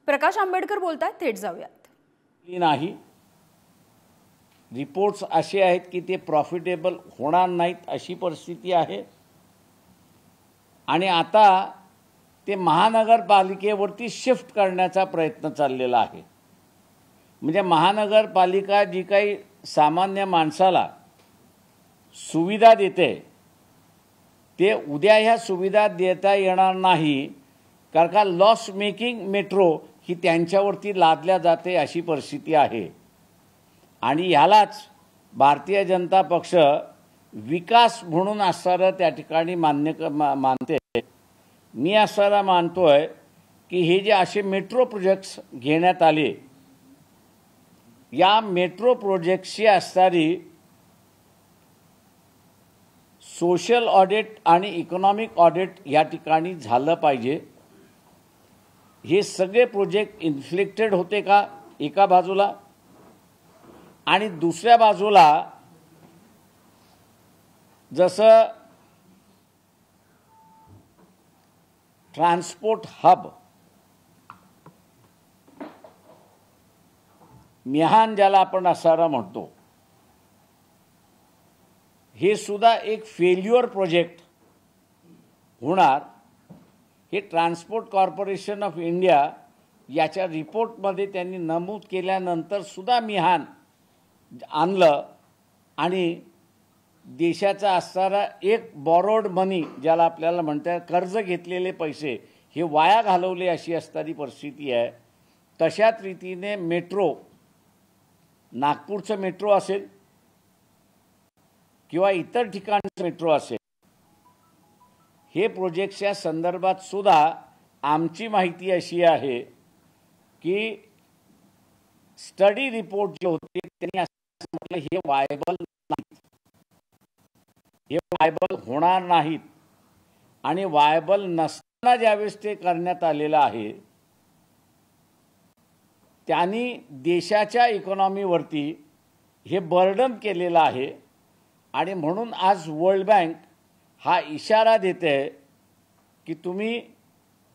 प्रकाश आंबेडकर बोलतायत, थेट जाऊयात. नाही, रिपोर्ट्स असे आहेत की ते प्रॉफिटेबल होणार नाहीत अशी परिस्थिती आहे. आणि आता ते महानगरपालिकेवरती शिफ्ट करण्याचा प्रयत्न चाललेला आहे. म्हणजे महानगरपालिका जी काही सामान्य माणसाला सुविधा देते ते उद्या ह्या सुविधा देता येणार नाही, कारण का लॉस मेकिंग मेट्रो ही त्यांच्यावरती लादल्या जाते अशी परिस्थिती आहे. आणि यालाच भारतीय जनता पक्ष विकास म्हणून असणारं त्या ठिकाणी मानते. मी असणारा मानतोय की हे जे असे मेट्रो प्रोजेक्ट्स घेण्यात आले, या मेट्रो प्रोजेक्ट्सची असणारी सोशल ऑडिट आणि इकॉनॉमिक ऑडिट या ठिकाणी झालं पाहिजे. हे सगळे प्रोजेक्ट इन्फ्लेक्टेड होते का एका बाजूला, आणि दुसऱ्या बाजूला जसं ट्रान्सपोर्ट हब मिहान ज्याला आपण असारा म्हणतो, हे सुद्धा एक फेल्युअर प्रोजेक्ट होणार. हे ट्रान्सपोर्ट कॉर्पोरेशन ऑफ इंडिया याच्या रिपोर्टमध्ये त्यांनी नमूद केल्यानंतर सुद्धा मिहान आणलं आणि देशाचा असणारा एक बॉरोड मनी ज्याला आपल्याला म्हणतात कर्ज घेतलेले पैसे हे वाया घालवले अशी असणारी परिस्थिती आहे. तशाच रीतीने मेट्रो, नागपूरचं मेट्रो असेल किंवा इतर ठिकाणचं मेट्रो असेल, हे प्रोजेक्टच्या संदर्भात सुद्धा आमची माहिती अशी आहे की स्टडी रिपोर्ट जे होते त्यांनी असं म्हटलं हे वायबल नाहीत, हे वायबल होणार नाहीत. आणि वायबल नसताना ज्यावेळेस ते करण्यात आलेलं आहे त्यांनी देशाच्या इकॉनॉमीवरती हे बर्डन केलेलं आहे. आणि म्हणून आज वर्ल्ड बँक हा इशारा देते की तुम्ही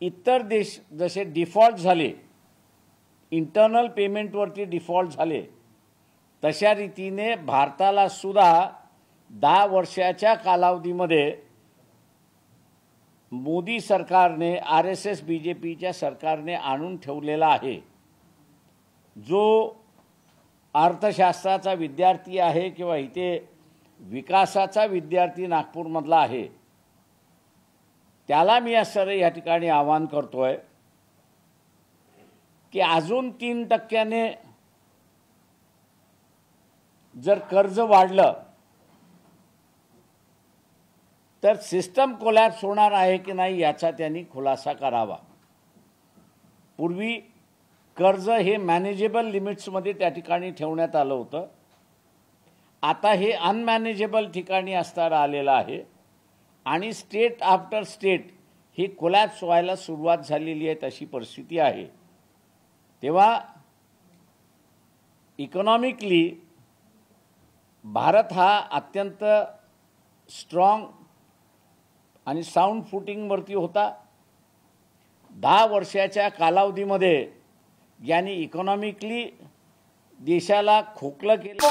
इतर देश जसे डिफॉल्ट झाले, इंटरनल पेमेंटवरती डिफॉल्ट झाले, तशा रीतीने भारताला सुद्धा 10 वर्षाच्या कालावधीमध्ये मोदी सरकारने RSS BJPच्या सरकारने आणून ठेवलेला आहे. जो अर्थशास्त्राचा विद्यार्थी आहे किंवा इथे विकासाचा विद्यार्थी नागपूरमधला आहे, त्याला मी असं या ठिकाणी आवाहन करतोय की अजून 3% जर कर्ज वाढलं तर सिस्टम कोलॅप्स होणार आहे की नाही याचा त्यांनी खुलासा करावा. पूर्वी कर्ज हे मॅनेजेबल लिमिट्समध्ये त्या ठिकाणी ठेवण्यात आलं होतं, आता हे अनमॅनेजेबल ठिकाणी असताना आलेलं आहे. आणि स्टेट आफ्टर स्टेट ही कोलॅप्स व्हायला सुरुवात झालेली आहे अशी परिस्थिती आहे. तेव्हा इकॉनॉमिकली भारत हा अत्यंत स्ट्रॉंग आणि साऊंड फुटिंगवरती होता. 10 वर्षाच्या कालावधीमध्ये यांनी इकॉनॉमिकली देशाला खोकलं केलं.